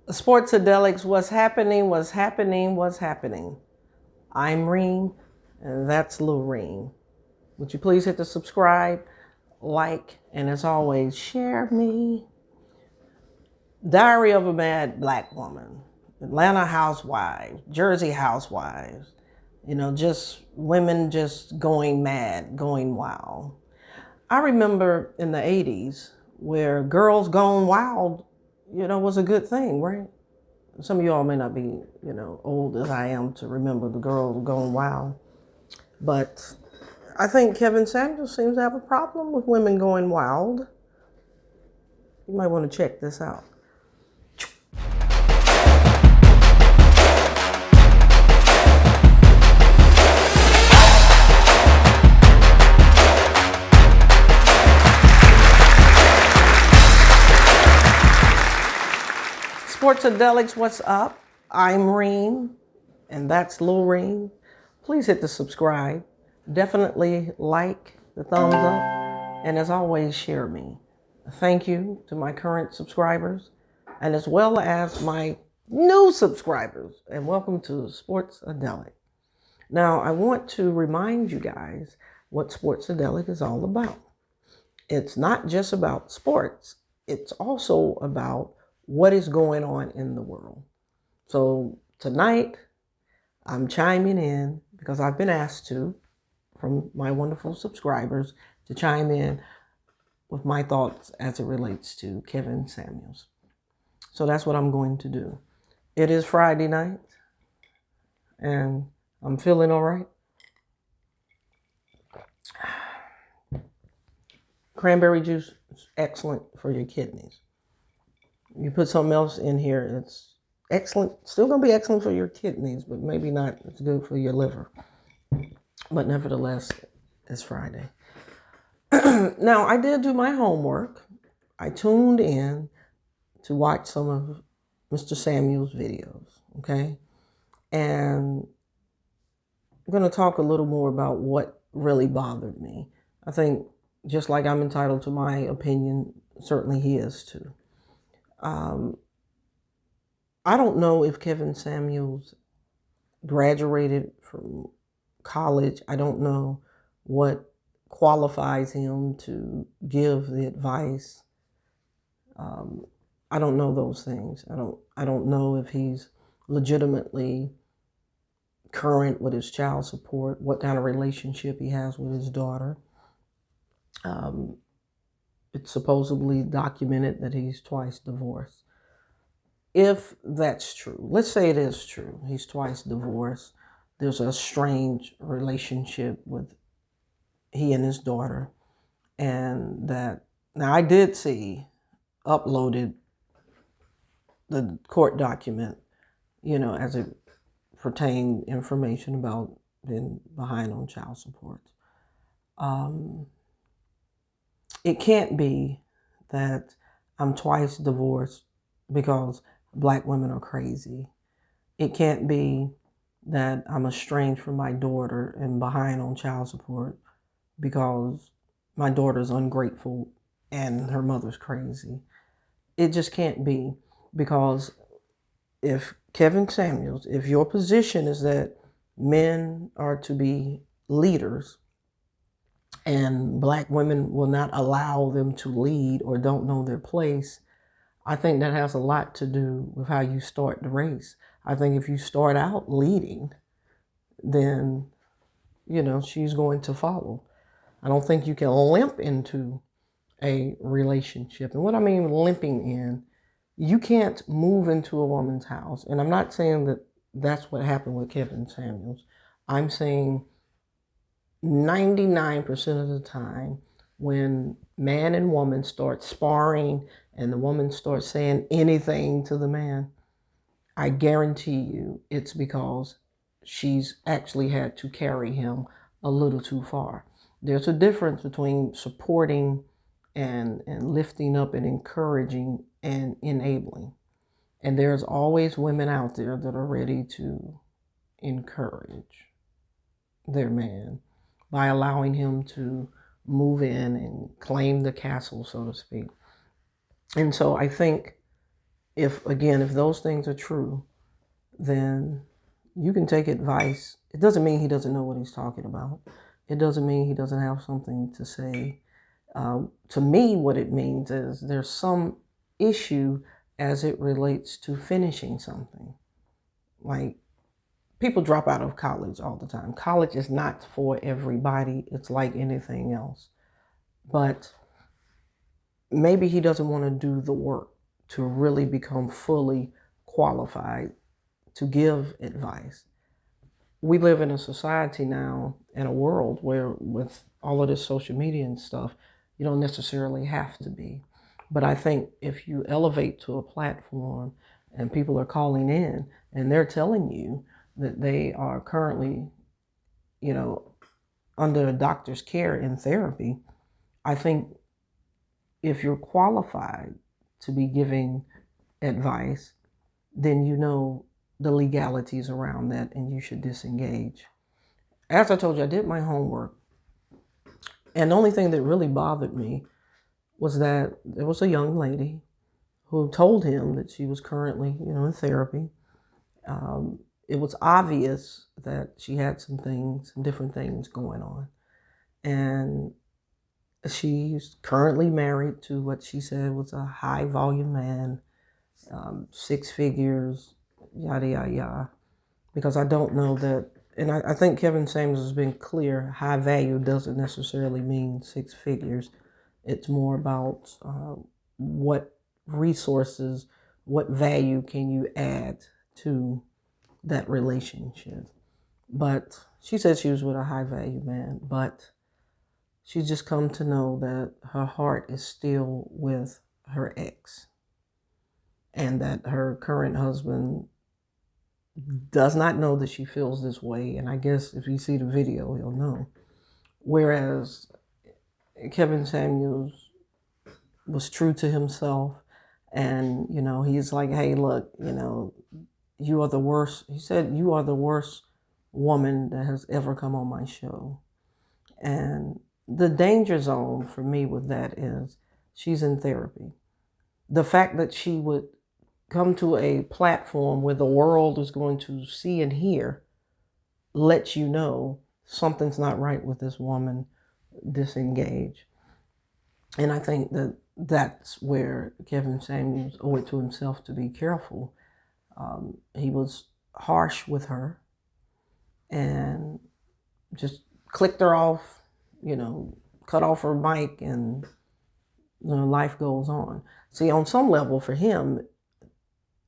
Sports-A-Delics, what's happening, what's happening, what's happening. I'm Reem, and that's Lil Reem. Would you please hit the subscribe, like, and as always, share me. Diary of a Mad Black Woman, Atlanta Housewives, Jersey Housewives, just women just going mad, going wild. I remember in the 80s where girls gone wild, was a good thing, right? Some of y'all may not be, old as I am to remember the girls going wild. But I think Kevin Samuels seems to have a problem with women going wild. You might want to check this out. Sports-A-Delics, what's up? I'm Reem, and that's Lil Reem. Please hit the subscribe. Definitely like the thumbs up, and as always, share me. Thank you to my current subscribers, and as well as my new subscribers, and welcome to Sports-A-Delic. Now, I want to remind you guys what Sports-A-Delic is all about. It's not just about sports, it's also about what is going on in the world. So tonight, I'm chiming in because I've been asked to, from my wonderful subscribers, to chime in with my thoughts as it relates to Kevin Samuels. So that's what I'm going to do. It is Friday night, and I'm feeling all right. Cranberry juice is excellent for your kidneys. You put something else in here, it's excellent. Still going to be excellent for your kidneys, but maybe not as good for your liver. But nevertheless, it's Friday. Now, I did do my homework. I tuned in to watch some of Mr. Samuels' videos, okay? And I'm going to talk a little more about what really bothered me. I think just like I'm entitled to my opinion, certainly he is too. I don't know if Kevin Samuels graduated from college. I don't know what qualifies him to give the advice. I don't know those things. I don't know if he's legitimately current with his child support, what kind of relationship he has with his daughter. It's supposedly documented that he's twice divorced. If that's true, let's say it is true, he's twice divorced. There's a strange relationship with he and his daughter. And that, now I did see uploaded the court document, as it pertained information about being behind on child support. It can't be that I'm twice divorced because Black women are crazy. It can't be that I'm estranged from my daughter and behind on child support because my daughter's ungrateful and her mother's crazy. It just can't be, because if Kevin Samuels, if your position is that men are to be leaders and Black women will not allow them to lead or don't know their place, I think that has a lot to do with how you start the race. I think if you start out leading, then, she's going to follow. I don't think you can limp into a relationship. And what I mean limping in, you can't move into a woman's house. And I'm not saying that that's what happened with Kevin Samuels. I'm saying 99% of the time, when man and woman start sparring and the woman starts saying anything to the man, I guarantee you it's because she's actually had to carry him a little too far. There's a difference between supporting and lifting up and encouraging and enabling. And there's always women out there that are ready to encourage their man by allowing him to move in and claim the castle, so to speak. And so I think if those things are true, then you can take advice. It doesn't mean he doesn't know what he's talking about. It doesn't mean he doesn't have something to say. To me, what it means is there's some issue as it relates to finishing something. Like, people drop out of college all the time. College is not for everybody. It's like anything else. But maybe he doesn't want to do the work to really become fully qualified to give advice. We live in a society now, in a world where, with all of this social media and stuff, you don't necessarily have to be. But I think if you elevate to a platform and people are calling in and they're telling you that they are currently, under a doctor's care in therapy, I think if you're qualified to be giving advice, then you know the legalities around that and you should disengage. As I told you, I did my homework. And the only thing that really bothered me was that there was a young lady who told him that she was currently, in therapy. It was obvious that she had some different things going on. And she's currently married to what she said was a high volume man, 6 figures, yada, yada, yada. Because I don't know that, and I think Kevin Samuels has been clear, high value doesn't necessarily mean 6 figures. It's more about what resources, what value can you add to that relationship. But she said she was with a high value man, but she's just come to know that her heart is still with her ex, and that her current husband does not know that she feels this way. And I guess if you see the video, he'll know. Whereas Kevin Samuels was true to himself, and he's like, hey, look, you are the worst. He said, you are the worst woman that has ever come on my show. And the danger zone for me with that is she's in therapy. The fact that she would come to a platform where the world is going to see and hear lets you know something's not right with this woman. Disengage. And I think that that's where Kevin Samuels owed it to himself to be careful. He was harsh with her and just clicked her off, cut off her mic, and life goes on. See, on some level for him,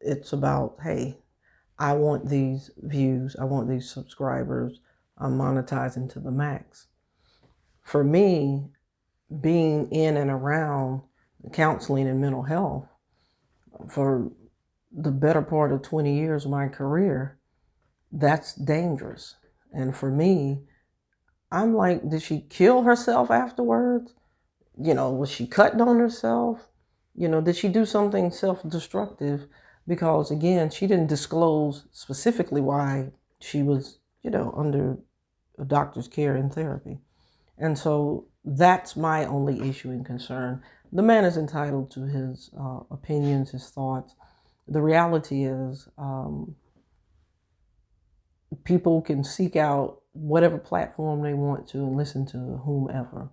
it's about, hey, I want these views, I want these subscribers, I'm monetizing to the max. For me, being in and around counseling and mental health for the better part of 20 years of my career, that's dangerous. And for me, I'm like, did she kill herself afterwards? Was she cutting on herself? Did she do something self-destructive? Because again, she didn't disclose specifically why she was, under a doctor's care in therapy. And so that's my only issue and concern. The man is entitled to his opinions, his thoughts. The reality is people can seek out whatever platform they want to and listen to whomever.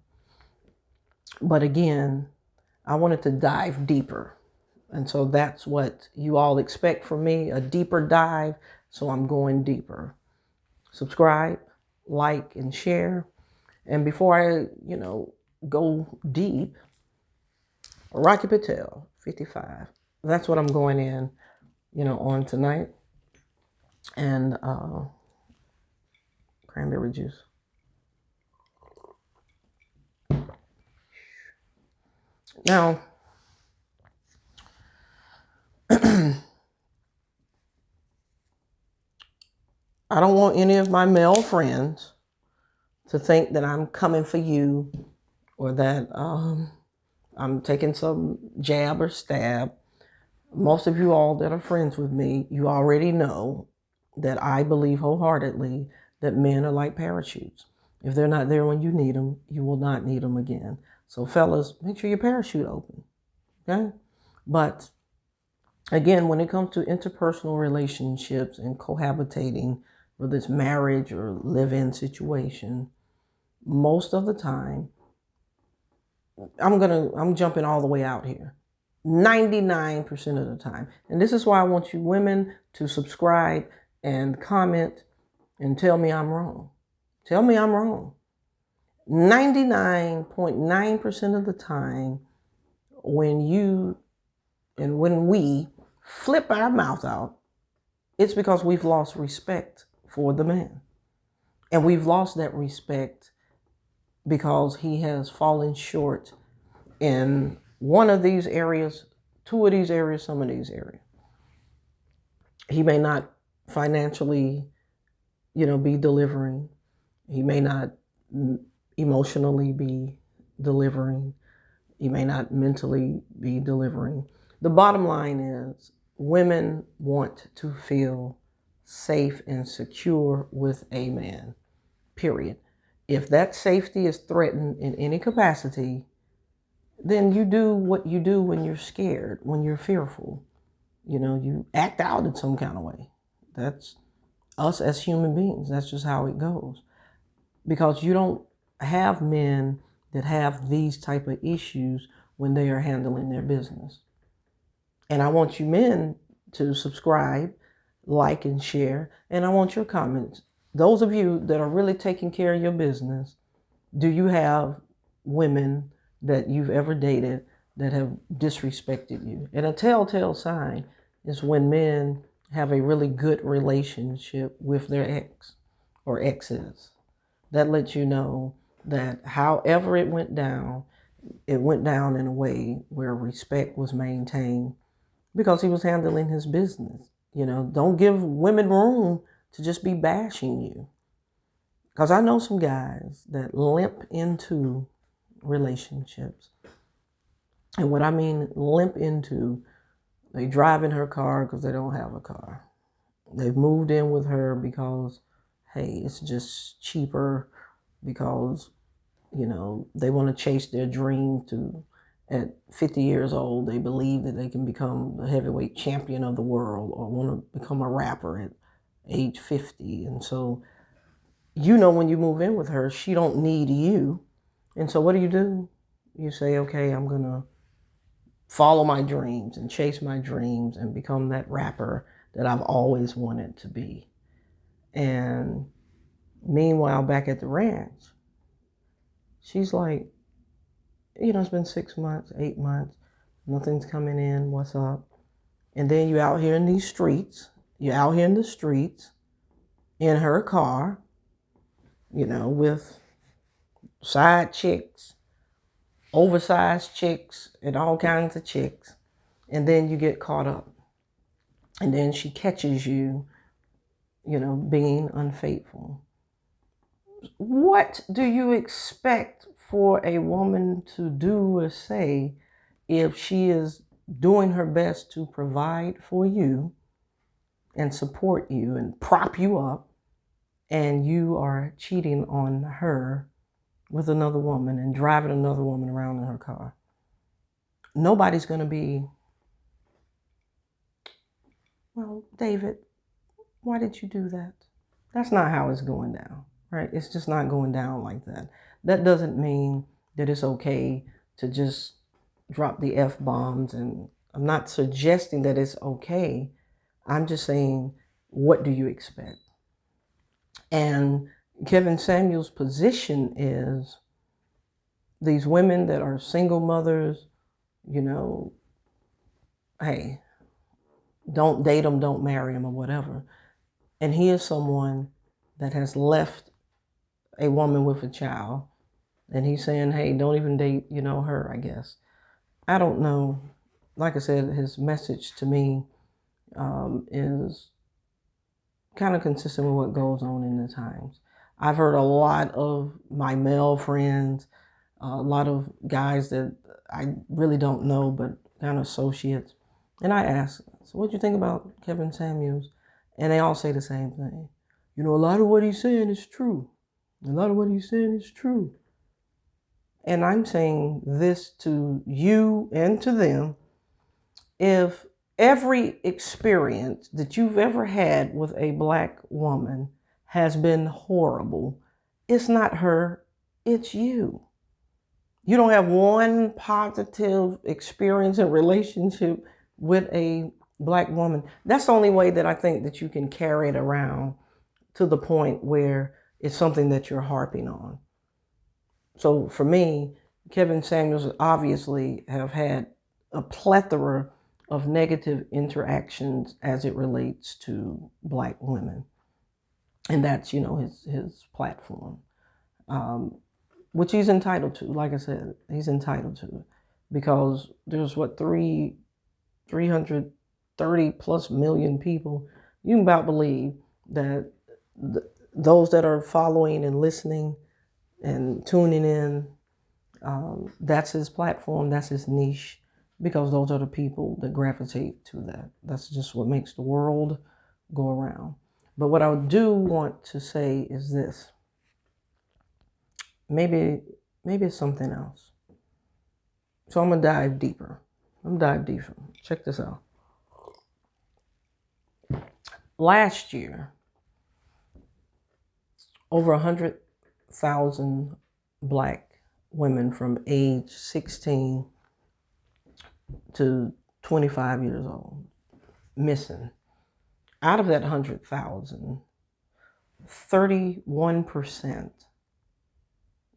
But again, I wanted to dive deeper. And so that's what you all expect from me, a deeper dive. So I'm going deeper. Subscribe, like, and share. And before I, go deep, Rocky Patel, 55. That's what I'm going in, on tonight. And cranberry juice. Now, I don't want any of my male friends to think that I'm coming for you or that I'm taking some jab or stab. Most of you all that are friends with me, you already know that I believe wholeheartedly that men are like parachutes. If they're not there when you need them, you will not need them again. So fellas, make sure your parachute open, okay? But Again, when it comes to interpersonal relationships and cohabitating, whether it's marriage or live-in situation, most of the time, I'm jumping all the way out here. 99% of the time. And this is why I want you women to subscribe and comment and tell me I'm wrong. Tell me I'm wrong. 99.9% of the time, when we flip our mouth out, it's because we've lost respect for the man. And we've lost that respect because he has fallen short in one of these areas, two of these areas, some of these areas. He may not financially, be delivering. He may not emotionally be delivering. He may not mentally be delivering. The bottom line is women want to feel safe and secure with a man, period. If that safety is threatened in any capacity, then you do what you do when you're scared, when you're fearful. You act out in some kind of way. That's us as human beings. That's just how it goes. Because you don't have men that have these type of issues when they are handling their business. And I want you men to subscribe, like, and share. And I want your comments. Those of you that are really taking care of your business, do you have women that you've ever dated that have disrespected you? And a telltale sign is when men have a really good relationship with their ex or exes. That lets you know that however it went down in a way where respect was maintained because he was handling his business. Don't give women room to just be bashing you. Because I know some guys that limp into relationships. And what I mean limp into, they drive in her car because they don't have a car. They've moved in with her because, hey, it's just cheaper, because, they want to chase their dream to, at 50 years old, they believe that they can become the heavyweight champion of the world or want to become a rapper at age 50. And so, when you move in with her, she don't need you. And so what do? You say, okay, I'm going to follow my dreams and chase my dreams and become that rapper that I've always wanted to be. And meanwhile, back at the ranch, she's like, it's been 6 months, 8 months, nothing's coming in, what's up? And then you're out here in these streets, in her car, with side chicks, oversized chicks, and all kinds of chicks. And then you get caught up. And then she catches you, being unfaithful. What do you expect for a woman to do or say if she is doing her best to provide for you and support you and prop you up, and you are cheating on her with another woman and driving another woman around in her car? Nobody's going to be, well, David, why did you do that? That's not how it's going down, right? It's just not going down like that. That doesn't mean that it's okay to just drop the F-bombs. And I'm not suggesting that it's okay. I'm just saying, what do you expect? And Kevin Samuels' position is these women that are single mothers, hey, don't date them, don't marry them, or whatever. And he is someone that has left a woman with a child. And he's saying, hey, don't even date, her, I guess. I don't know. Like I said, his message to me is kind of consistent with what goes on in the times. I've heard a lot of my male friends, a lot of guys that I really don't know, but kind of associates. And I ask, so what do you think about Kevin Samuels? And they all say the same thing. A lot of what he's saying is true. A lot of what he's saying is true. And I'm saying this to you and to them. If every experience that you've ever had with a Black woman has been horrible. It's not her, it's you. You don't have one positive experience and relationship with a Black woman. That's the only way that I think that you can carry it around to the point where it's something that you're harping on. So for me, Kevin Samuels obviously have had a plethora of negative interactions as it relates to Black women. And that's, his platform, which he's entitled to. Like I said, he's entitled to it because there's 330 plus million people. You can about believe that those that are following and listening and tuning in, that's his platform, that's his niche, because those are the people that gravitate to that. That's just what makes the world go around. But what I do want to say is this. Maybe it's something else. So I'm going to dive deeper. Check this out. Last year, over 100,000 Black women from age 16 to 25 years old missing. Out of that 100,000, 31%,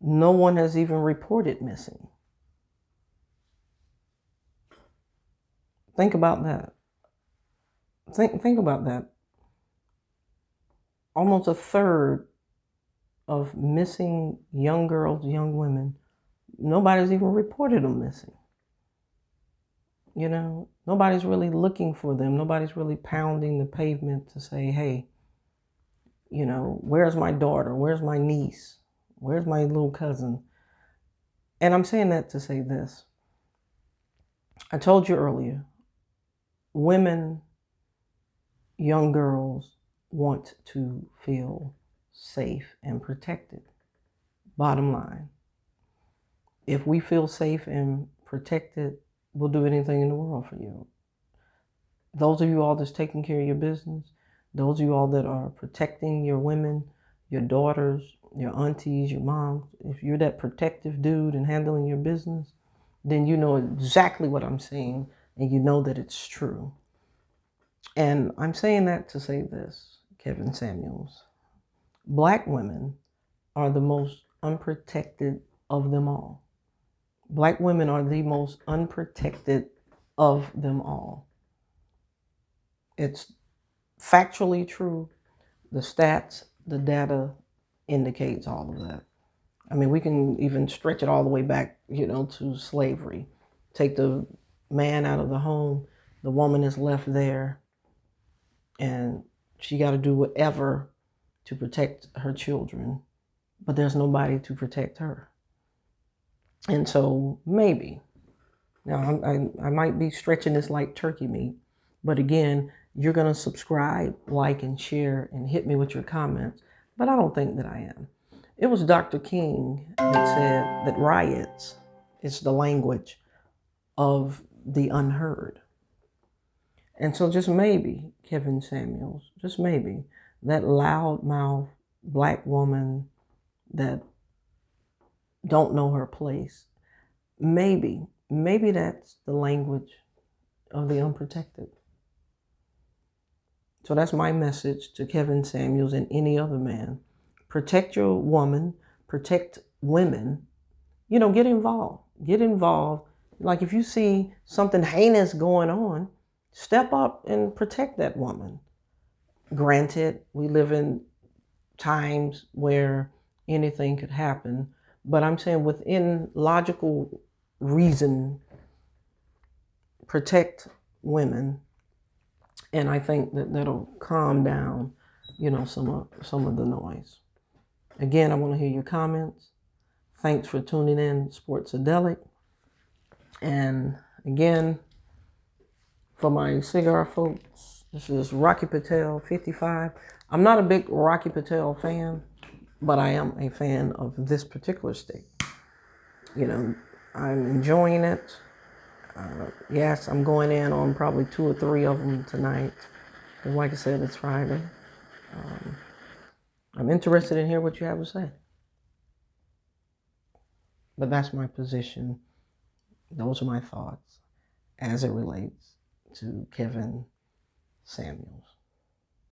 no one has even reported missing. Think about that. Think about that. Almost a third of missing young girls, young women, nobody's even reported them missing. Nobody's really looking for them. Nobody's really pounding the pavement to say, hey, where's my daughter? Where's my niece? Where's my little cousin? And I'm saying that to say this. I told you earlier, women, young girls want to feel safe and protected. Bottom line. If we feel safe and protected, we'll do anything in the world for you. Those of you all that's taking care of your business, those of you all that are protecting your women, your daughters, your aunties, your moms, if you're that protective dude and handling your business, then you know exactly what I'm saying, and you know that it's true. And I'm saying that to say this, Kevin Samuels. Black women are the most unprotected of them all. Black women are the most unprotected of them all. It's factually true. The stats, the data indicates all of that. I mean, we can even stretch it all the way back, to slavery. Take the man out of the home, the woman is left there, and she got to do whatever to protect her children, but there's nobody to protect her. And so maybe, now I might be stretching this like turkey meat, but again, you're going to subscribe, like, and share, and hit me with your comments, but I don't think that I am. It was Dr. King that said that riots is the language of the unheard. And so just maybe, Kevin Samuels, just maybe, that loudmouth Black woman that don't know her place, maybe that's the language of the unprotected. So that's my message to Kevin Samuels and any other man. Protect your woman, protect women, get involved. Get involved. Like if you see something heinous going on, step up and protect that woman. Granted, we live in times where anything could happen, but I'm saying within logical reason, protect women. And I think that that'll calm down, some of the noise. Again, I want to hear your comments. Thanks for tuning in, Sports-A-Delic. And again, for my cigar folks, this is Rocky Patel 55. I'm not a big Rocky Patel fan, but I am a fan of this particular stick. I'm enjoying it. Yes, I'm going in on probably 2 or 3 of them tonight. Because like I said, it's Friday. I'm interested in hear what you have to say. But that's my position. Those are my thoughts as it relates to Kevin Samuels.